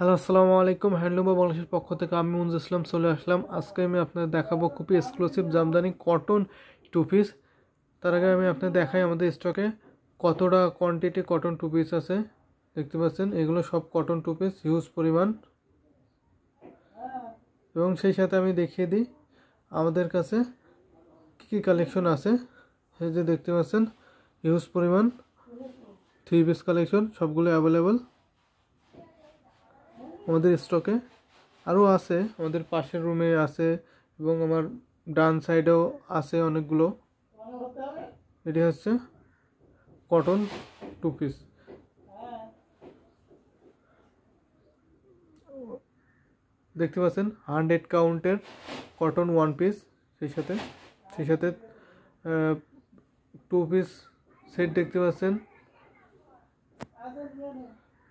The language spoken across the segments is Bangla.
হ্যালো আসসালামু আলাইকুম। হ্যান্ডলুম অফ বাংলাদেশের পক্ষ থেকে আমি মঞ্জু ইসলাম চলে আসলাম। আজকে আমি আপনাদের দেখাবো খুবই exclusive Jamdani cotton two piece. তার আগে আমি আপনাদের দেখাই আমাদের স্টকে কতটা কোয়ান্টিটি কটন টু পিস আছে। দেখতে পাচ্ছেন এগুলো সব কটন টু পিস, হিউজ পরিমাণ। এবং সেই সাথে আমি দেখিয়ে দিই আমাদের কাছে কী কী কালেকশন আছে। এই যে দেখতে পাচ্ছেন হিউজ পরিমাণ থ্রি পিস কালেকশন, সবগুলো অ্যাভেলেবল আমাদের স্টকে। আরও আছে, আমাদের পাশের রুমে আছে এবং আমার ডান সাইডেও আছে অনেকগুলো। এটি হচ্ছে কটন টু পিস। দেখতে পাচ্ছেন 100 কাউন্টের কটন ওয়ান পিস, সেই সাথে টু পিস সেট দেখতে পাচ্ছেন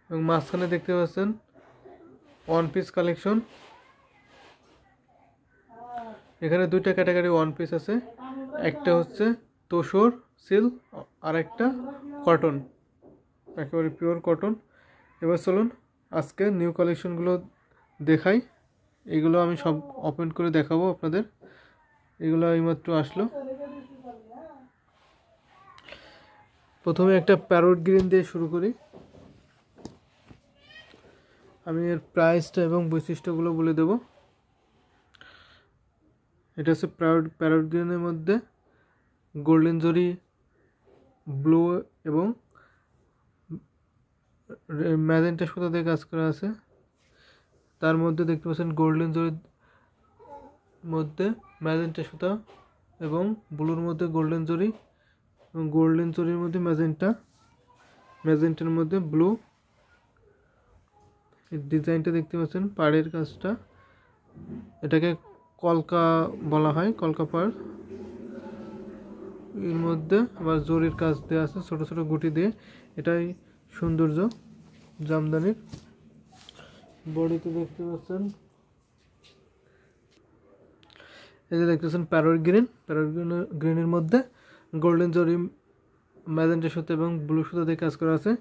এবং মাঝখানে দেখতে পাচ্ছেন ওয়ান পিস কালেকশন। এখানে দুইটা ক্যাটাগরি ওয়ান পিস আছে, একটা হচ্ছে তোসর সিল্ক আর একটা কটন, একেবারে পিওর কটন। এবার চলুন আজকে নিউ কালেকশনগুলো দেখাই। এগুলো আমি সব ওপেন করে দেখাবো আপনাদের। এগুলো এইমাত্র আসলো। প্রথমে একটা প্যারট গ্রিন দিয়ে শুরু করি। আমি এর প্রাইসটা এবং বৈশিষ্ট্যগুলো বলে দেব। এটা হচ্ছে প্যারট গ্রিনের মধ্যে গোল্ডেন জরি, ব্লু এবং ম্যাজেন্টা সুতা দিয়ে কাজ করা আছে। তার মধ্যে দেখতে পাচ্ছেন গোল্ডেন জরির মধ্যে ম্যাজেন্টা সুতা এবং ব্লুর মধ্যে গোল্ডেন জরি এবং গোল্ডেন জরির মধ্যে ম্যাজেন্টার মধ্যে ব্লু। এই ডিজাইনটা দেখতে পাচ্ছেন, পাড়ের কাজটা, এটাকে কলকা বলা হয়, কলকা পাড়। এর মধ্যে আবার জরির কাজ দেওয়া আছে ছোট ছোট গুটি দিয়ে। এটাই সৌন্দর্য জামদানির। বডিতে দেখতে পাচ্ছেন, এই যে দেখতেছেন প্যারট গ্রিনের মধ্যে গোল্ডেন জরি, ম্যাজেন্টা সুতা এবং ব্লু সুতা দিয়ে কাজ করা আছে।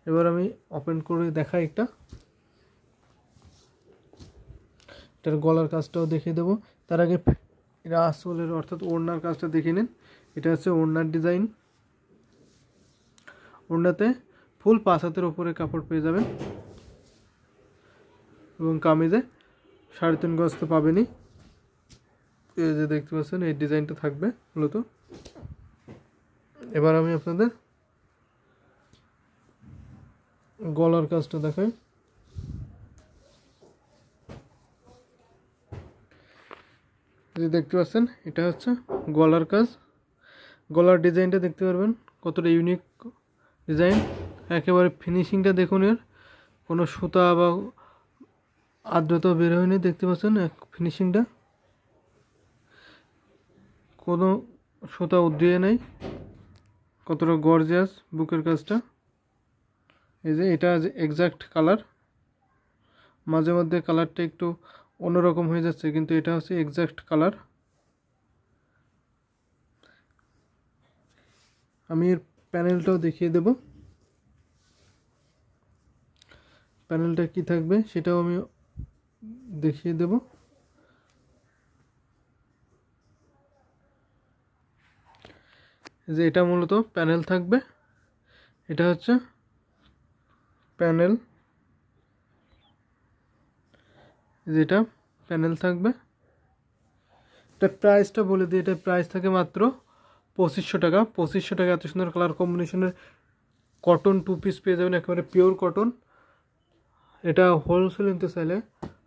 এবার আমি ওপেন করে দেখাই একটা। এটার গলার কাজটাও দেখিয়ে দেবো। তার আগে এটা আসলের অর্থাৎ ওড়নার কাজটা দেখে নিন। এটা হচ্ছে ওড়নার ডিজাইন। ওড়নাতে ফুল 5 হাতের উপরে কাপড় পেয়ে যাবেন এবং কামিজে 3.5 গজ তো পাবেনই। এই যে দেখতে পাচ্ছেন এই ডিজাইনটা থাকবে মূলত। এবার আমি আপনাদের গলার কাজটা দেখাই। যে দেখতে পাচ্ছেন এটা হচ্ছে গলার কাজ। গলার ডিজাইনটা দেখতে পারবেন কতটা ইউনিক ডিজাইন। একেবারে ফিনিশিংটা দেখুন, এর কোনো সুতা বা আর্দ্রতা বের হয়নি। দেখতে পাচ্ছেন ফিনিশিংটা, কোনো সুতা উদ্রিয়ে নেই। কতটা গর্জিয়াস বুকের কাজটা। এই যে এটা এক্সাক্ট কালার, মাঝে মধ্যে কালারটা একটু অন্যরকম হয়ে যাচ্ছে, কিন্তু এটা হচ্ছে এক্সাক্ট কালার। আমি এর প্যানেলটাও দেখিয়ে দেব। প্যানেলটা কি থাকবে সেটাও আমি দেখিয়ে দেব। যে এটা মূলত প্যানেল থাকবে। এটা হচ্ছে প্যানেল, যেটা প্যানেল থাকবে। এটা প্রাইসটা বলে দিই। এটা প্রাইস থাকে মাত্র 2500 টাকা। 2500 টাকা এত সুন্দর কালার কম্বিনেশনের কটন টু পিস পেয়ে যাবেন, একেবারে পিওর কটন। এটা হোলসেল নিতে চাইলে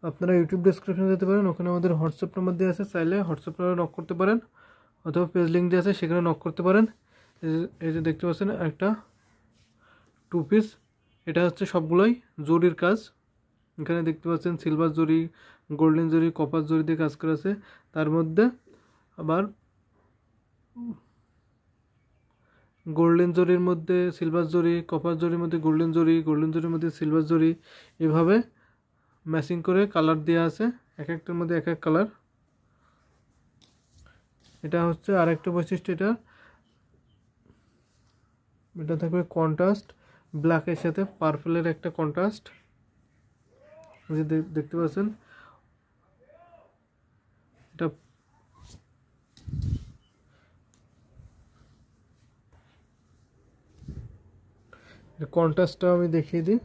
আপনারা ইউটিউব ডেসক্রিপশনে যেতে পারেন, ওখানে আমাদের হোয়াটসঅ্যাপ নাম্বার দেওয়া আছে, চাইলে হোয়াটসঅ্যাপ নাম্বারে নক করতে পারেন, অথবা পেজ লিঙ্ক দেওয়া আছে সেখানে নক করতে পারেন। এই যে দেখতে পাচ্ছেন একটা টু পিস। এটা হচ্ছে সবগুলোই জরির কাজ। এখানে দেখতে পাচ্ছেন সিলভার জরি, গোল্ডেন জরি, কপার জরি দিয়ে কাজ করা আছে। তার মধ্যে আবার গোল্ডেন জরির মধ্যে সিলভার জরি, কপার জরির মধ্যে গোল্ডেন জরি, গোল্ডেন জরির মধ্যে সিলভার জরি, এভাবে ম্যাচিং করে কালার দেওয়া আছে, এক একটার মধ্যে এক এক কালার। এটা হচ্ছে আরেকটা বৈশিষ্ট্য। এটা থাকবে কন্ট্রাস্ট, ব্ল্যাকের সাথে পার্পলের একটা কন্ট্রাস্ট। যে দেখতে পাচ্ছেন এটা কন্ট্রাস্টটা আমি দেখিয়ে দিই।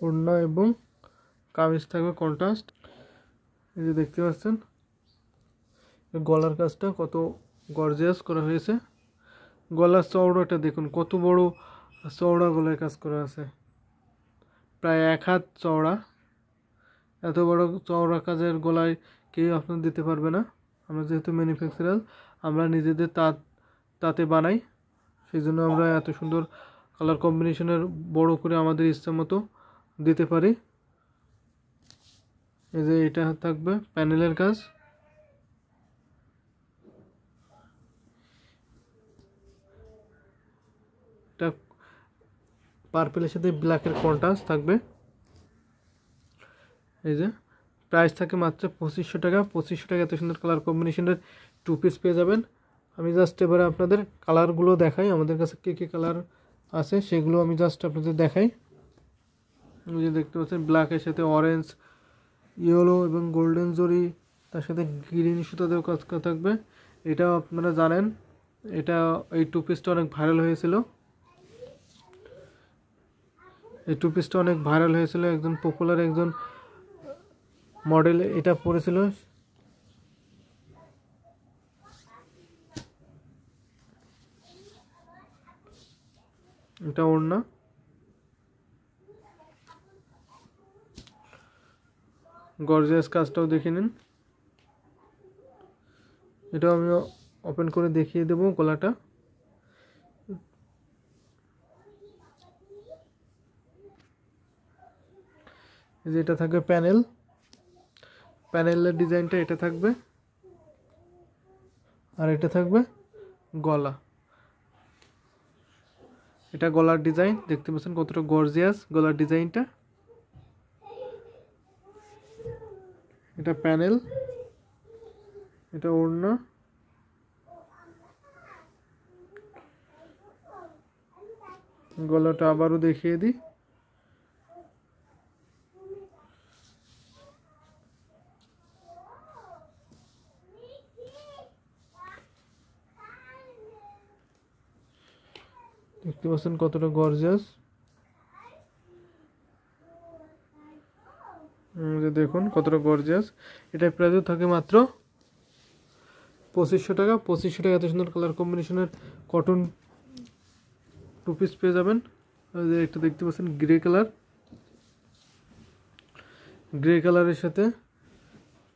ওড়না এবং কামিজ থাকবে কন্ট্রাস্ট। এই যে দেখতে পাচ্ছেন গলার কাজটা কত গর্জিয়াস করা হয়েছে। গলার চওড়াটা দেখুন কত বড় চওড়া গলায় কাজ করা আছে, প্রায় 1 হাত চওড়া। এত বড় চওড়া কাজের গলায় কেউ আপনার দিতে পারবে না। আমরা যেহেতু ম্যানুফ্যাকচারার, আমরা নিজেদের তাতে বানাই, সেই জন্য আমরা এত সুন্দর কালার কম্বিনেশনের বড় করে আমাদের ইচ্ছা মতো দিতে পারি। এই যে এটা থাকবে প্যানেলের কাজ। এটা পার্পেলের সাথে ব্ল্যাকের কন্ট্রাস্ট থাকবে। এই যে প্রাইস থাকে মাত্র 2500 টাকা। 2500 টাকা এত সুন্দর কালার কম্বিনেশনের 2 পিস পেয়ে যাবেন। আমি জাস্ট এবারে আপনাদের কালারগুলো দেখাই, আমাদের কাছে কী কী কালার আছে সেগুলো আমি জাস্ট আপনাদের দেখাই। এই যে দেখতে পাচ্ছেন ব্ল্যাকের সাথে অরেঞ্জ, ইয়েলো এবং গোল্ডেন জরি, তার সাথে গ্রিন সুতাতেও কাজ করা থাকবে। এটা আপনারা জানেন, এটা এই 2 পিসটা অনেক ভাইরাল হয়েছিল। এই 2 পিসটা অনেক ভাইরাল হয়েছিল, একজন পপুলার একজন মডেল এটা পরেছিল। এটা ওড়না, গর্জিয়াস কাজটাও দেখে নিন। এটা আমি ওপেন করে দেখিয়ে দেবো গলাটা। এটা থাকবে প্যানেলের ডিজাইনটা এটা থাকবে, আর এটা থাকবে গলা। এটা গলার ডিজাইন দেখতে পাচ্ছেন কতটা গর্জিয়াস গলার ডিজাইনটা। এটা প্যানেল, এটা ওড়না, গলাটা আবারও দেখিয়ে দিই। দেখতে পাচ্ছেন কতটা গর্জিয়াস। দেখুন কতটা গর্জিয়াস। এটার প্রাইস থাকে মাত্র 2500 টাকা। 2500 টাকা এত সুন্দর কালার কম্বিনেশনের কটন 2 পিস পেয়ে যাবেন। এটা দেখতে পাচ্ছেন গ্রে কালারের সাথে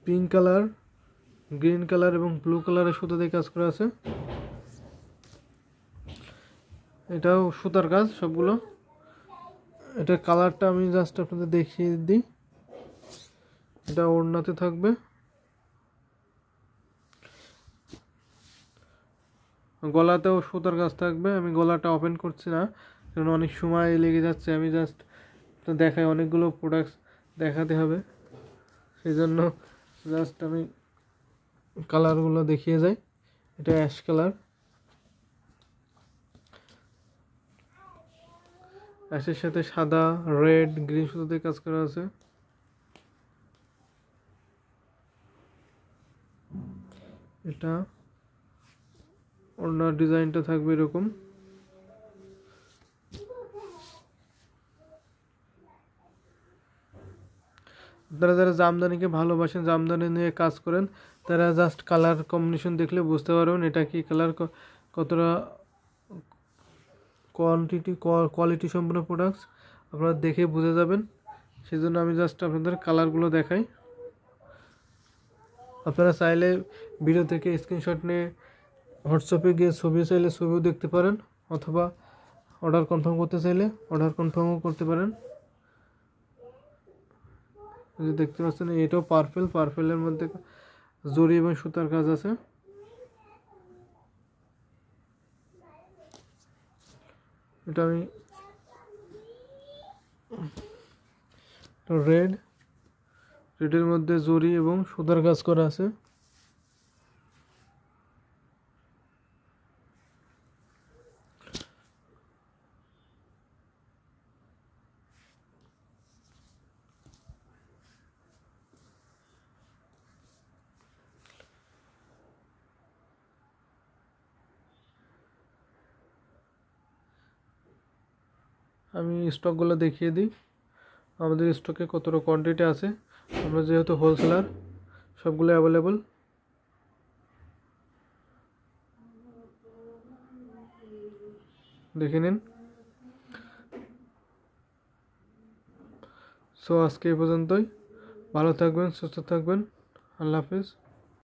পিঙ্ক কালার, গ্রিন কালার এবং ব্লু কালারের সুতা দিয়ে কাজ করা আছে। এটাও সুতার কাজ সবগুলো। এটার কালারটা আমি জাস্ট আপনাদের দেখিয়ে দিই। এটা ওড়নাতে থাকবে, গলাতেও সুতার কাজ থাকবে। আমি গলাটা ওপেন করছি না কারণ অনেক সময় লেগে যাচ্ছে, আমি জাস্ট তো দেখাই, অনেকগুলো প্রোডাক্টস দেখাতে হবে, সেই জন্য জাস্ট আমি কালারগুলো দেখিয়ে যাই। এটা অ্যাশ কালার, অ্যাশের সাথে সাদা, রেড, গ্রিন সুতোতে কাজ করা আছে। এটা ওড়নার ডিজাইনটা থাকবে এরকম। আপনারা যারা জামদানিকে ভালোবাসেন, জামদানি নিয়ে কাজ করেন, তারা জাস্ট কালার কম্বিনেশন দেখলে বুঝতে পারবেন এটা কি কালার, কতটা কোয়ালিটি সম্পন্ন প্রোডাক্টস আপনারা দেখে বুঝে যাবেন। সেই জন্য আমি জাস্ট আপনাদের কালারগুলো দেখাই। আপনারা চাইলে ভিডিও থেকে স্ক্রিনশট নিয়ে হোয়াটসঅ্যাপে গিয়ে ছবি চাইলে ছবিও দেখতে পারেন, অথবা অর্ডার কনফার্ম করতে চাইলে অর্ডার কনফার্মও করতে পারেন। দেখতে পাচ্ছেন এটাও পার্পেলের মধ্যে জরি এবং সুতার কাজ আছে। এটা আমি রেডের মধ্যে জরি এবং সুতার কাজ করা আছে। আমি স্টকগুলো দেখিয়ে দিই আমাদের স্টকে কতটা কোয়ান্টিটি আছে। আমরা যেহেতু হোলসেলার সবগুলো অ্যাভেলেবল। দেখে নিন। সো আজকে এই পর্যন্তই। ভালো থাকবেন, সুস্থ থাকবেন। আল্লাহ হাফেজ।